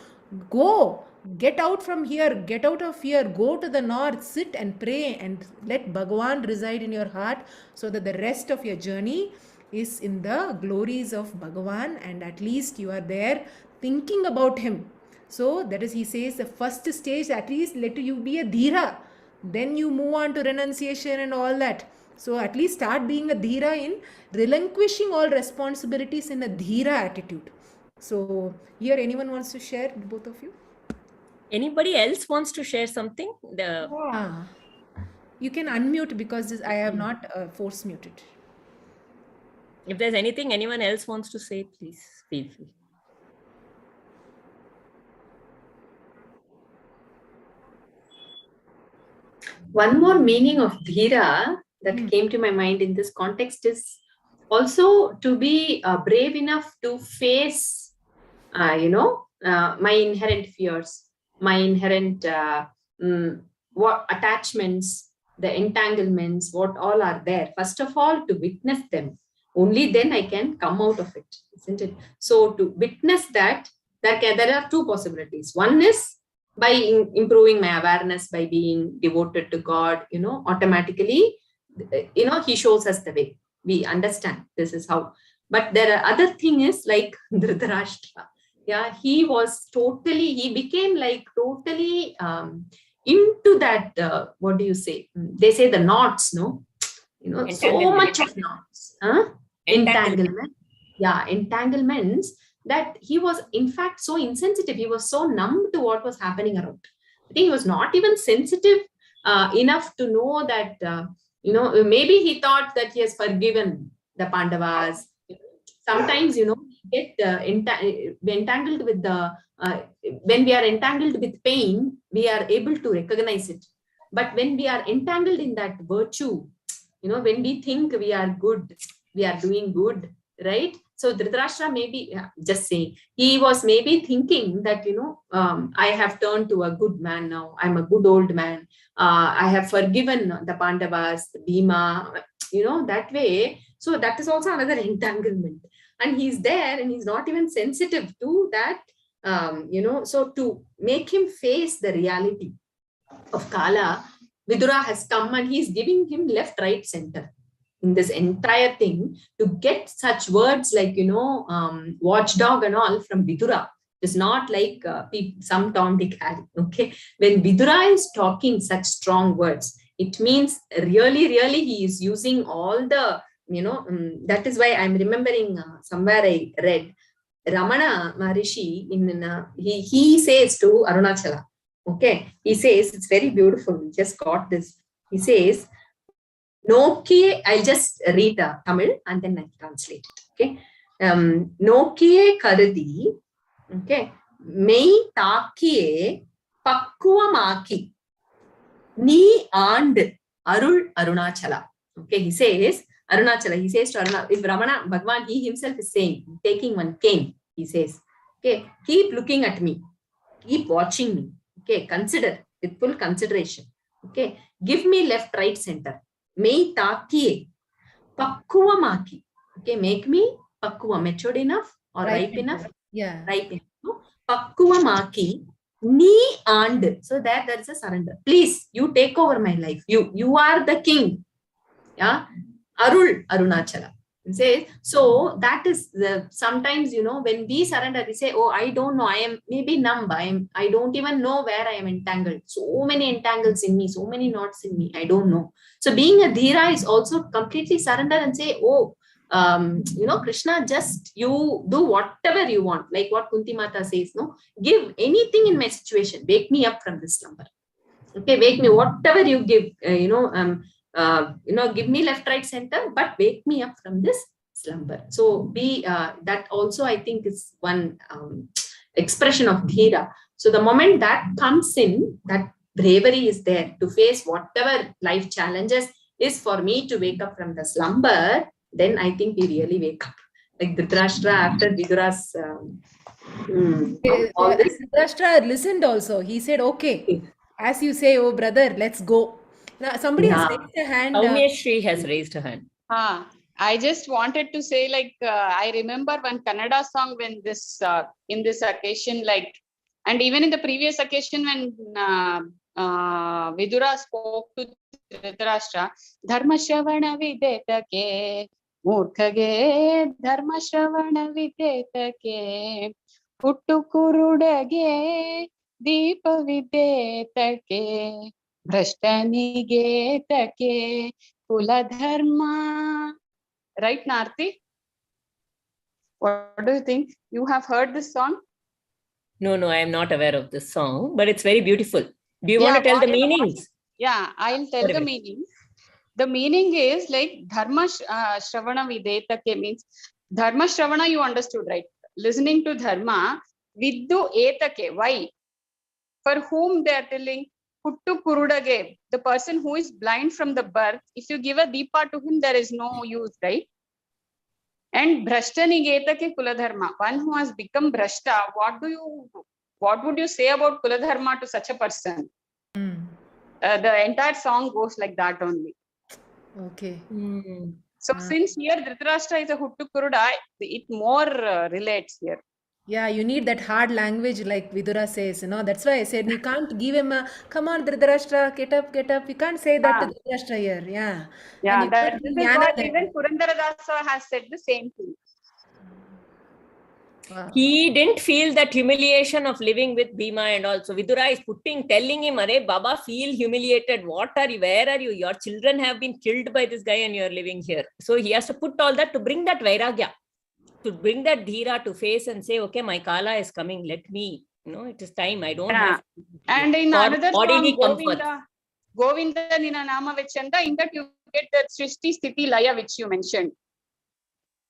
go, get out from here, get out of here, go to the north, sit and pray and let Bhagavan reside in your heart, so that the rest of your journey is in the glories of Bhagavan, and at least you are there thinking about him. So that is, he says, the first stage, at least let you be a dhira. Then you move on to renunciation and all that. So at least start being a dhira in relinquishing all responsibilities in a dhira attitude. So here, anyone wants to share, both of you? Anybody else wants to share something? You can unmute, because I have not force muted. If there's anything anyone else wants to say, please feel free. One more meaning of dhira that came to my mind in this context is also to be brave enough to face, my inherent fears, my inherent what attachments, the entanglements, what all are there. First of all, to witness them. Only then I can come out of it, isn't it? So to witness that, there are two possibilities. One is by improving my awareness, by being devoted to God, automatically, he shows us the way. We understand this is how. But there are other thing is like Dhritarashtra. Yeah, he became like totally into that, what do you say? They say the knots, no? So much of knots. Entanglement. Yeah, entanglements. that he was in fact so insensitive. He was so numb to what was happening around. I think he was not even sensitive enough to know that, maybe he thought that he has forgiven the Pandavas. Sometimes, get entangled with when we are entangled with pain, we are able to recognize it. But when we are entangled in that virtue, when we think we are good, we are doing good, right? So Dhritarashtra maybe, just saying, he was maybe thinking that, I have turned to a good man now. I'm a good old man. I have forgiven the Pandavas, Bhima, that way. So that is also another entanglement. And he's there and he's not even sensitive to that, so to make him face the reality of Kala, Vidura has come and he's giving him left, right, center in this entire thing to get such words like, watchdog and all from Vidura. It's not like some Tom, Dick, Harry. Okay. When Vidura is talking such strong words, it means really, really he is using all the, that is why I'm remembering somewhere I read Ramana Maharishi he says to Arunachala, okay, he says, it's very beautiful. We just got this. He says, Nokiye, I'll just read Tamil and then I translate it. Okay. Nokiye Karudi, okay, Mei Takiye Pakkuamaki Ni and Arul Arunachala. Okay, he says, Arunachala, he says to Arunachala, if Ramana Bhagwan, he himself is saying, taking one cane, he says, okay, keep looking at me, keep watching me, okay, consider with full consideration, okay, give me left, right, center, Mei Takiye Pakkuamaki, okay, make me Pakkuva, matured enough or ripe enough, ripe enough, Pakkuamaki Ni and, so there is a surrender. Please, you take over my life. You are the king. Yeah, Arul Arunachala. Say, so that is the sometimes, when we surrender, we say, oh, I don't know, I am maybe numb, I don't even know where I am entangled. So many entangles in me, so many knots in me, I don't know. So being a Dhira is also completely surrender and say, oh, Krishna, just you do whatever you want, like what Kunti Mata says, no, give anything in my situation, wake me up from this slumber. Okay, wake me, whatever you give, give me left, right, center, but wake me up from this slumber. So that also I think is one expression of Dhira. So the moment that comes in, that bravery is there to face whatever life challenges is for me to wake up from the slumber, then I think we really wake up. Like Dhritarashtra after Vidura's all this. Dhritarashtra listened also. He said, okay, as you say, oh brother, let's go. Now, somebody has raised a hand. Aumyashri has raised a hand. I just wanted to say, like, I remember one Kannada song when this, in this occasion, like, and even in the previous occasion when Vidura spoke to Dhritarashtra, Dharma Shravana Videtake, Murkhage, Dharma Shravana Videtake, Puttu Kurudage, Deepa Videtake, Bhrashtanige Take, Kula Dharma. Right, Narti? What do you think? You have heard this song? No, I am not aware of this song, but it's very beautiful. Do you want to tell the meanings? Yeah, I'll tell the meaning. The meaning is like Dharma Shravana Videtake means Dharma Shravana, you understood, right? Listening to Dharma, Viddu Etake, why? For whom they are telling, Puttu Kurudage, the person who is blind from the birth, if you give a Deepa to him, there is no use, right? And Bhrashtanigetake Kuladharma, one who has become Bhrashta, what would you say about Kuladharma to such a person? The entire song goes like that only. Okay. So since here Dhritarashtra is a Huttu Kuruda, it more relates here. Yeah, you need that hard language like Vidura says, that's why I said you can't give him a, come on Dhritarashtra, get up. You can't say that to Dhritarashtra here. Yeah. Yeah, that is what even Purandaradasa has said the same thing. Wow. He didn't feel that humiliation of living with Bhima and also Vidura is telling him, Arey Baba, feel humiliated. What are you? Where are you? Your children have been killed by this guy and you're living here. So he has to put all that to bring that vairagya. to bring that dhira to face and say, okay, my kala is coming, let me, it is time. I don't have and in for another bodily song, comfort. Govinda Nina Nama Vechanda, in that you get that Srishti Sthiti Laya which you mentioned.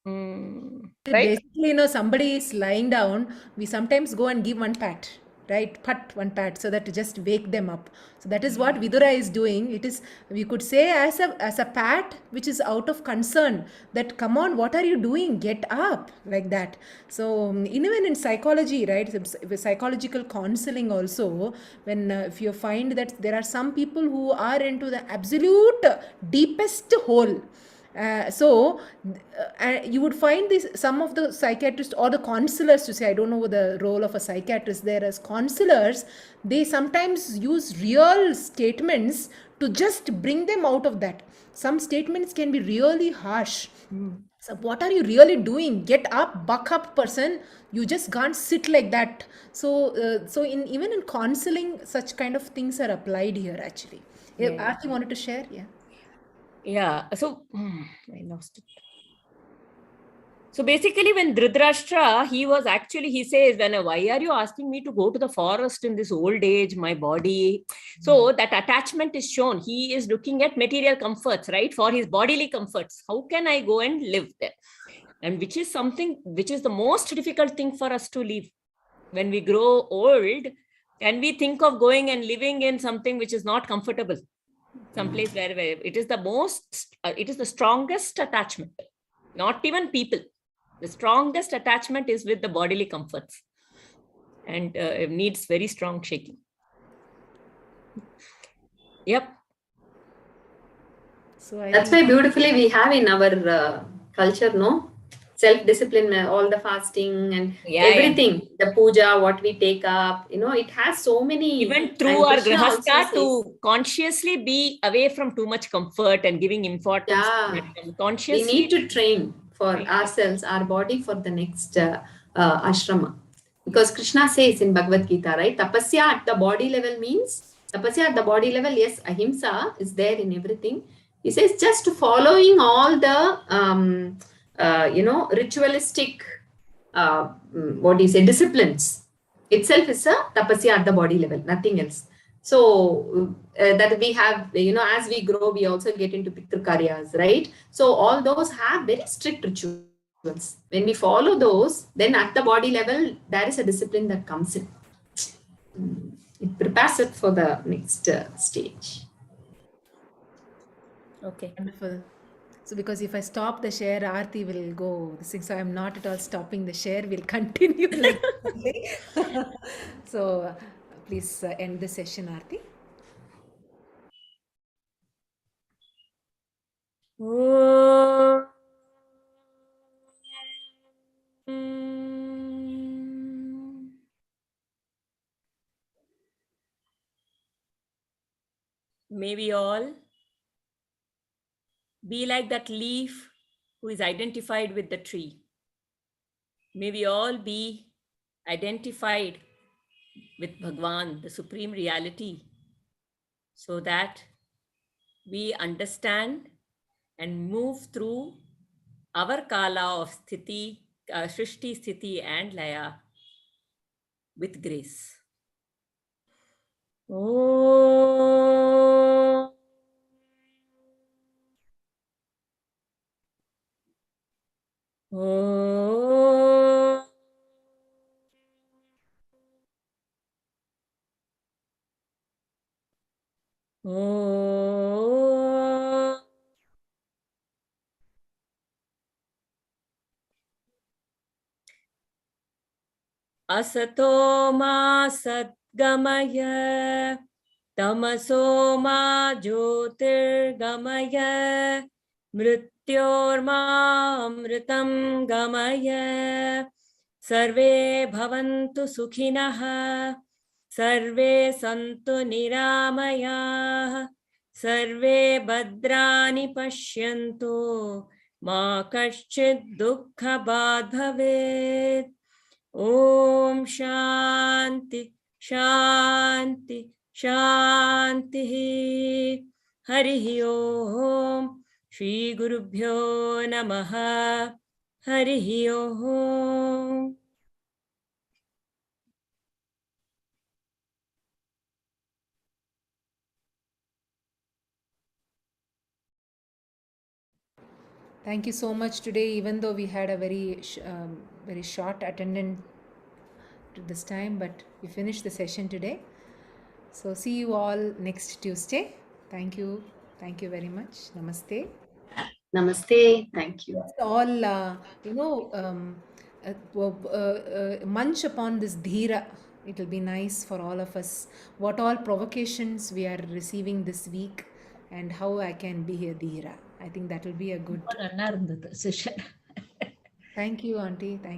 Right? Basically, somebody is lying down, we sometimes go and give one pat, right? One pat, so that to just wake them up. So that is what Vidura is doing. It is, we could say, as a pat which is out of concern, that come on, what are you doing? Get up, like that. So even in psychology, right? Psychological counseling also, when if you find that there are some people who are into the absolute deepest hole. You would find some of the psychiatrists or the counselors, to say, I don't know the role of a psychiatrist there, as counselors, they sometimes use real statements to just bring them out of that. Some statements can be really harsh. So what are you really doing? Get up, buck up, person. You just can't sit like that. So even in counseling, such kind of things are applied here, actually. Aarti wanted to share? Yeah, so I lost it. So basically, when Dhritarashtra, he says, why are you asking me to go to the forest in this old age, my body? So that attachment is shown. He is looking at material comforts, right? For his bodily comforts. How can I go and live there? And which is the most difficult thing for us to live. When we grow old, and we think of going and living in something which is not comfortable. Someplace where it is the strongest attachment, not even people. The strongest attachment is with the bodily comforts, and it needs very strong shaking. Yep. So that's why beautifully we have in our culture, no? Self-discipline, all the fasting and everything, the puja, what we take up, it has so many. Even through our grahastha, to consciously be away from too much comfort and giving importance. Consciously, we need to train for ourselves, our body, for the next ashrama. Because Krishna says in Bhagavad Gita, right? Tapasya at the body level means, tapasya at the body level, yes, ahimsa is there in everything. He says just following all the, ritualistic, disciplines itself is a tapasya at the body level, nothing else. So that we have, as we grow, we also get into Pitru Karyas, right? So all those have very strict rituals. When we follow those, then at the body level, there is a discipline that comes in. It prepares it for the next stage. Okay. Wonderful. So because if I stop the share, Aarti will go. So I'm not at all stopping the share. We'll continue like So please end the session, Aarti. May we all be like that leaf who is identified with the tree. May we all be identified with Bhagwan, the Supreme Reality, so that we understand and move through our kala of sthiti, shrishti, sthiti and laya with grace. Oh. Oh. Oh. Asato ma satgamaya, tamaso ma jyotirgamaya, mrityorma amritam gamaya, sarve bhavantu sukhinah, sarve santu niramayah, sarve bhadrani pashyantu, ma kaschid dukkha bhad bhavet. Om Shanti, Shanti, Shanti. Harihi Om. Shri Gurubhyo Namaha. Harihi Om. Thank you so much today, even though we had a very short attendance to this time, but we finished the session today. So see you all next Tuesday. Thank you. Thank you very much. Namaste. Namaste. Thank you. Let's all, munch upon this dhira. It will be nice for all of us. What all provocations we are receiving this week and how I can be a dhira. I think that will be a good. நல்லா இருந்தது session. Thank you, Auntie. Thank